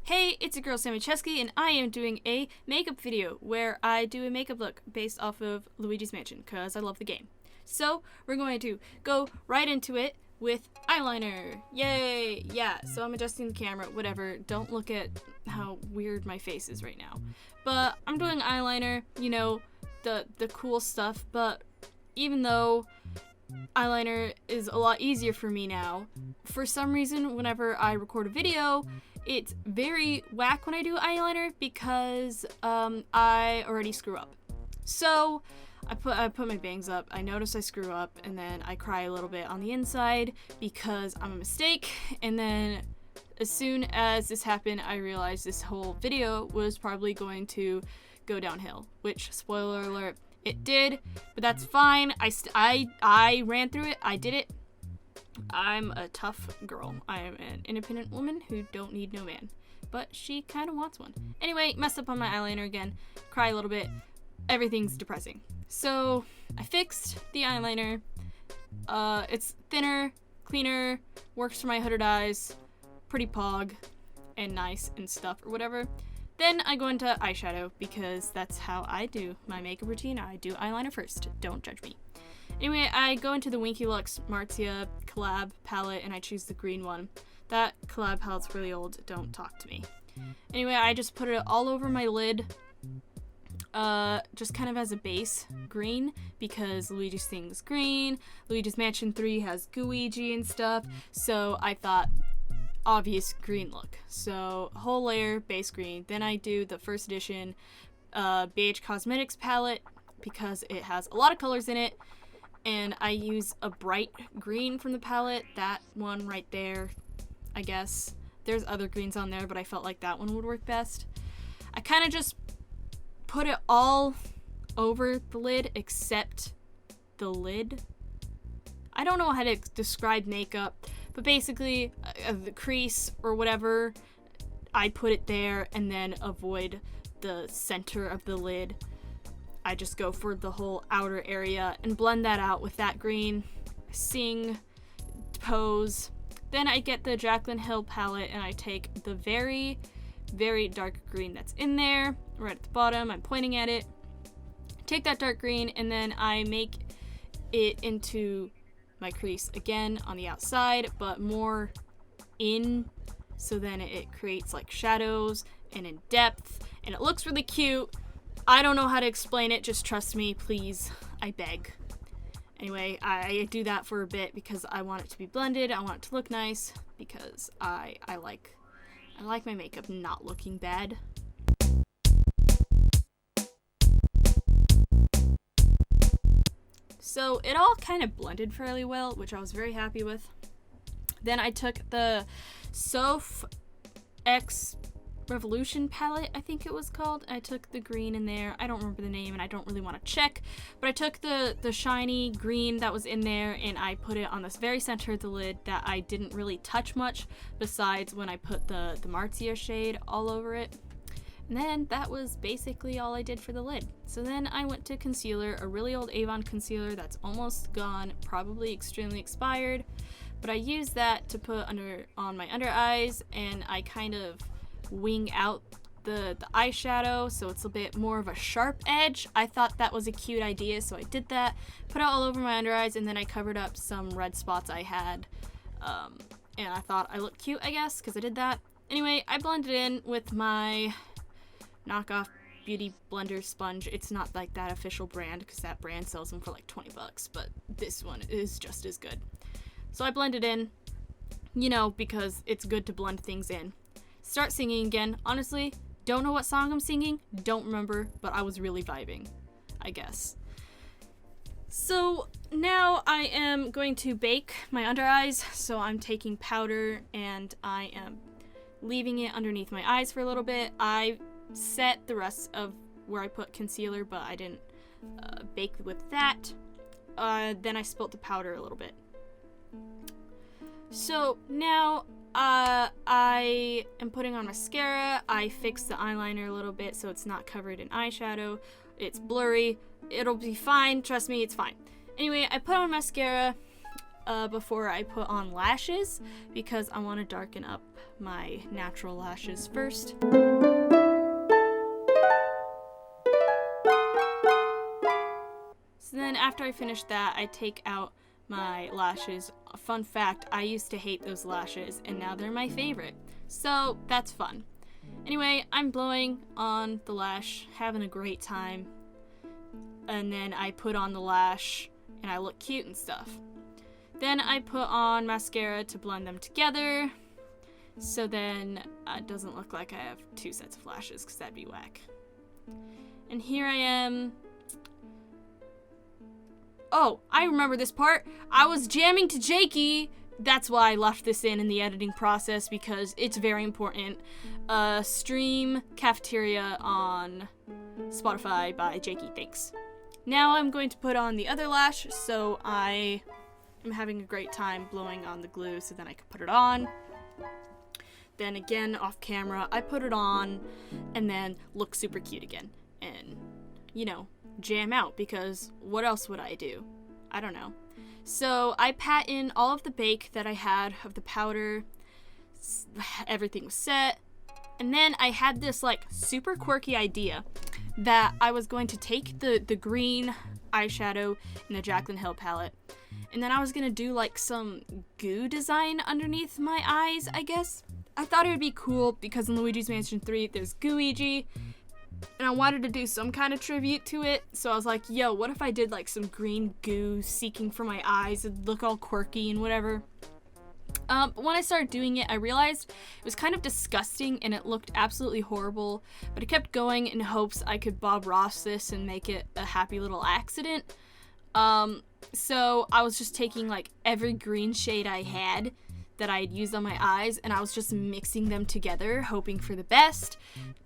Hey, it's your girl SammyCzewski, and I am doing a makeup video where I do a makeup look based off of Luigi's Mansion, because I love the game. So, we're going to go right into it with eyeliner. Yay! Yeah, so I'm adjusting the camera, whatever. Don't look at how weird my face is right now. But I'm doing eyeliner, you know, the cool stuff, but even though eyeliner is a lot easier for me now, for some reason, whenever I record a video, it's very whack when I do eyeliner because I already screw up. So I put my bangs up, I notice I screw up, and then I cry a little bit on the inside because I'm a mistake, and then as soon as this happened, I realized this whole video was probably going to go downhill, which, spoiler alert, it did, but that's fine. I ran through it, I did it. I'm a tough girl. I am an independent woman who don't need no man, but she kind of wants one. Anyway, messed up on my eyeliner again, cry a little bit, everything's depressing. So I fixed the eyeliner. It's thinner, cleaner, works for my hooded eyes, pretty pog, and nice and stuff or whatever. Then I go into eyeshadow because that's how I do my makeup routine. I do eyeliner first. Don't judge me. Anyway, I go into the Winky Lux Marzia collab palette and I choose the green one. That collab palette's really old. Don't talk to me. Anyway, I just put it all over my lid, just kind of as a base green because Luigi's thing's green. Luigi's Mansion 3 has Gooigi and stuff, so I thought obvious green look. So whole layer base green. Then I do the first edition BH Cosmetics palette because it has a lot of colors in it. And I use a bright green from the palette, that one right there, I guess. There's other greens on there, but I felt like that one would work best. I kind of just put it all over the lid except the lid. I don't know how to describe makeup, but basically the crease or whatever, I put it there and then avoid the center of the lid. I just go for the whole outer area and blend that out with that green, sing, pose. Then I get the Jaclyn Hill palette and I take the very, very dark green that's in there, right at the bottom. I'm pointing at it. Take that dark green and then I make it into my crease again on the outside, but more in, so then it creates like shadows and in depth, and it looks really cute. I don't know how to explain it, just trust me, please, I beg. Anyway, I do that for a bit because I want it to be blended, I want it to look nice, because I like my makeup not looking bad. So it all kind of blended fairly well, which I was very happy with. Then I took the Soph X Revolution palette, I think it was called. I took the green in there. I don't remember the name and I don't really want to check, but I took the shiny green that was in there and I put it on this very center of the lid that I didn't really touch much besides when I put the Marzia shade all over it. And then that was basically all I did for the lid. So then I went to concealer, a really old Avon concealer that's almost gone, probably extremely expired, but I used that to put on my under eyes, and I kind of wing out the eyeshadow so it's a bit more of a sharp edge. I thought that was a cute idea, so I did that, put it all over my under eyes, and then I covered up some red spots I had, and I thought I looked cute, I guess, because I did that. Anyway, I blended in with my knockoff beauty blender sponge. It's not like that official brand because that brand sells them for like $20, but this one is just as good. So I blended in, you know, because it's good to blend things in. Start singing again. Honestly, don't know what song I'm singing, don't remember, but I was really vibing, I guess. So now I am going to bake my under eyes, so I'm taking powder and I am leaving it underneath my eyes for a little bit. I set the rest of where I put concealer, but I didn't bake with that. Then I spilt the powder a little bit. So now I am putting on mascara. I fixed the eyeliner a little bit so it's not covered in eyeshadow. It's blurry. It'll be fine. Trust me, it's fine. Anyway, I put on mascara. before I put on lashes because I want to darken up my natural lashes first. So then after I finish that, I take out my lashes. Fun fact, I used to hate those lashes and now they're my favorite. So that's fun. Anyway, I'm blowing on the lash, having a great time. And then I put on the lash and I look cute and stuff. Then I put on mascara to blend them together. So then it doesn't look like I have two sets of lashes because that'd be whack. And here I am. Oh, I remember this part. I was jamming to Jakey. That's why I left this in the editing process because it's very important. Stream Cafeteria on Spotify by Jakey. Thanks. Now I'm going to put on the other lash, so I am having a great time blowing on the glue so then I can put it on. Then again, off camera, I put it on and then look super cute again. And, you know, jam out because what else would I do? I don't know. So I pat in all of the bake that I had of the powder. Everything was set. And then I had this like super quirky idea that I was going to take the green eyeshadow in the Jaclyn Hill palette. And then I was going to do like some goo design underneath my eyes, I guess. I thought it would be cool because in Luigi's Mansion 3 there's Gooigi. And I wanted to do some kind of tribute to it, so I was like, yo, what if I did like some green goo seeking for my eyes? It'd look all quirky and whatever. But when I started doing it, I realized it was kind of disgusting and it looked absolutely horrible, but I kept going in hopes I could Bob Ross this and make it a happy little accident. So I was just taking like every green shade I had that I had used on my eyes, and I was just mixing them together, hoping for the best,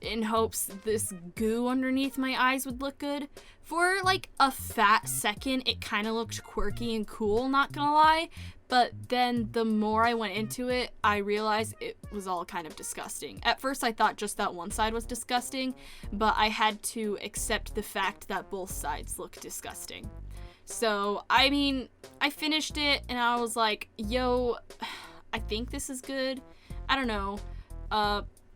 in hopes this goo underneath my eyes would look good. For like a fat second, it kind of looked quirky and cool, not gonna lie, but then the more I went into it, I realized it was all kind of disgusting. At first, I thought just that one side was disgusting, but I had to accept the fact that both sides look disgusting. So, I mean, I finished it, and I was like, yo, I think this is good. I don't know.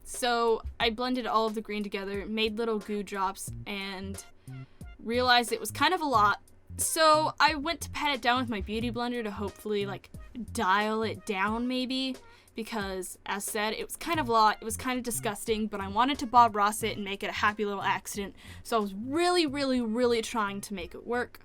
So I blended all of the green together, made little goo drops, and realized it was kind of a lot. So I went to pat it down with my beauty blender to hopefully like dial it down maybe, because as said, it was kind of a lot. It was kind of disgusting, but I wanted to Bob Ross it and make it a happy little accident. So I was really trying to make it work.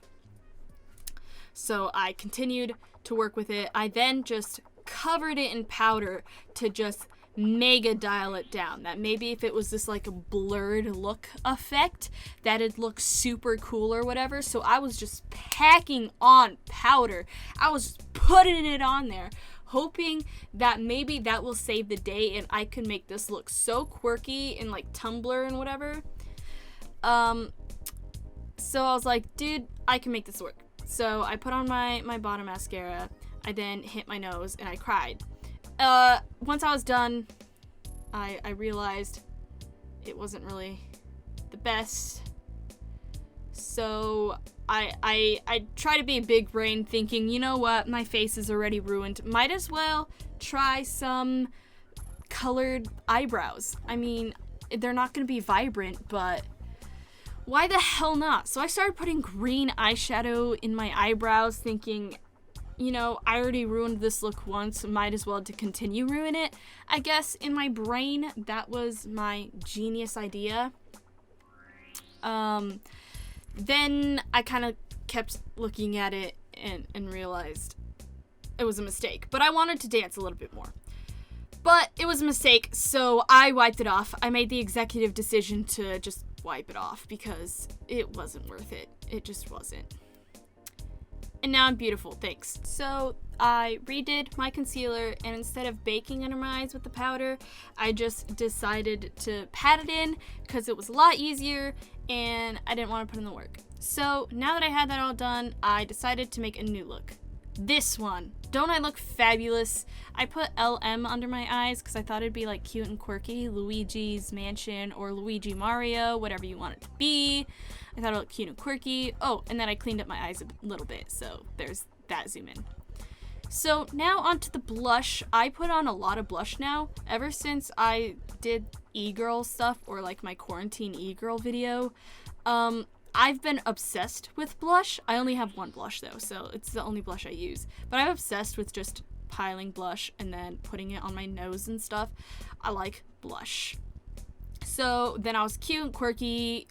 So I continued to work with it. I then just covered it in powder to just mega dial it down. That maybe if it was this like a blurred look effect, that'd look super cool or whatever. So I was just packing on powder. I was putting it on there, hoping that maybe that will save the day and I can make this look so quirky and like Tumblr and whatever. So I was like, dude, I can make this work. So I put on my bottom mascara. I then hit my nose and I cried. Once I was done, I realized it wasn't really the best. So I try to be big brain thinking, you know what, my face is already ruined. Might as well try some colored eyebrows. I mean, they're not going to be vibrant, but why the hell not? So I started putting green eyeshadow in my eyebrows thinking, you know, I already ruined this look once, might as well to continue ruin it. I guess in my brain, that was my genius idea. Then I kind of kept looking at it and realized it was a mistake. But I wanted to dance a little bit more. But it was a mistake, so I wiped it off. I made the executive decision to just wipe it off because it wasn't worth it. It just wasn't. And now I'm beautiful, thanks. So I redid my concealer, and instead of baking under my eyes with the powder, I just decided to pat it in because it was a lot easier and I didn't want to put in the work. So now that I had that all done, I decided to make a new look. This one. Don't I look fabulous? I put LM under my eyes because I thought it'd be like cute and quirky. Luigi's Mansion or Luigi Mario, whatever you want it to be. I thought it looked cute and quirky. Oh, and then I cleaned up my eyes a little bit, so there's that zoom in. So now onto the blush. I put on a lot of blush now. Ever since I did e-girl stuff, or like my quarantine e-girl video, I've been obsessed with blush. I only have one blush though, so it's the only blush I use. But I'm obsessed with just piling blush and then putting it on my nose and stuff. I like blush. So then I was cute and quirky.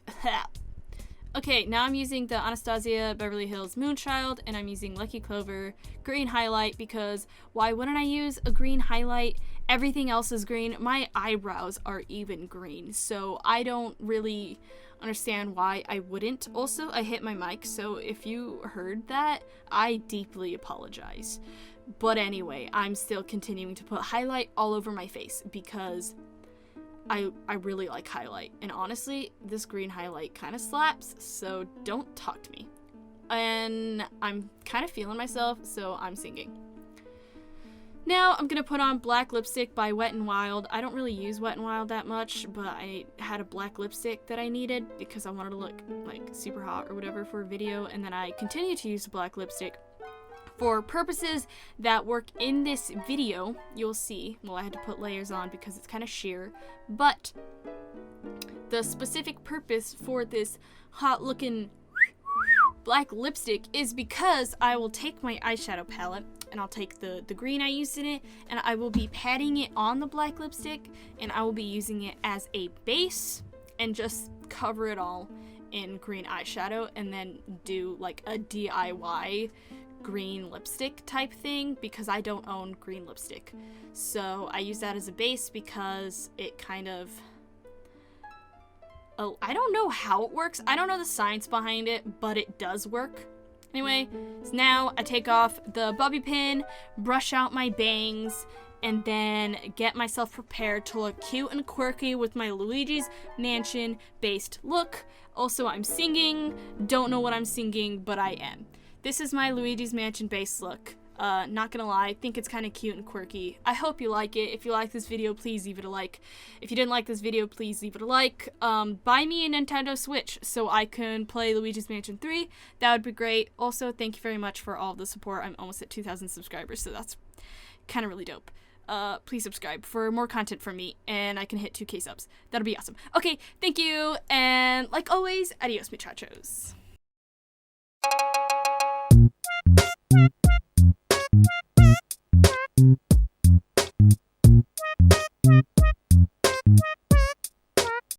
Okay, now I'm using the Anastasia Beverly Hills Moonchild, and I'm using Lucky Clover green highlight because why wouldn't I use a green highlight? Everything else is green. My eyebrows are even green, so I don't really understand why I wouldn't. Also, I hit my mic, so if you heard that, I deeply apologize. But anyway, I'm still continuing to put highlight all over my face because I really like highlight, and honestly, this green highlight kind of slaps, so don't talk to me. And I'm kind of feeling myself, so I'm singing. Now I'm gonna put on black lipstick by Wet n Wild. I don't really use Wet n Wild that much, but I had a black lipstick that I needed because I wanted to look like super hot or whatever for a video, and then I continue to use the black lipstick for purposes that work in this video. You'll see. Well, I had to put layers on because it's kind of sheer, but the specific purpose for this hot looking black lipstick is because I will take my eyeshadow palette and I'll take the green I used in it and I will be patting it on the black lipstick, and I will be using it as a base and just cover it all in green eyeshadow, and then do like a DIY green lipstick type thing because I don't own green lipstick. So I use that as a base because it kind of, I don't know how it works. I don't know the science behind it, but it does work. Anyway, so now I take off the bobby pin, brush out my bangs, and then get myself prepared to look cute and quirky with my Luigi's Mansion based look. Also, I'm singing. Don't know what I'm singing, but I am. This is my Luigi's Mansion base look. Not gonna lie, I think it's kind of cute and quirky. I hope you like it. If you like this video, please leave it a like. If you didn't like this video, please leave it a like. Buy me a Nintendo Switch so I can play Luigi's Mansion 3. That would be great. Also, thank you very much for all the support. I'm almost at 2,000 subscribers, so that's kind of really dope. Please subscribe for more content from me, and I can hit 2K subs. That'll be awesome. Okay, thank you, and like always, adios muchachos.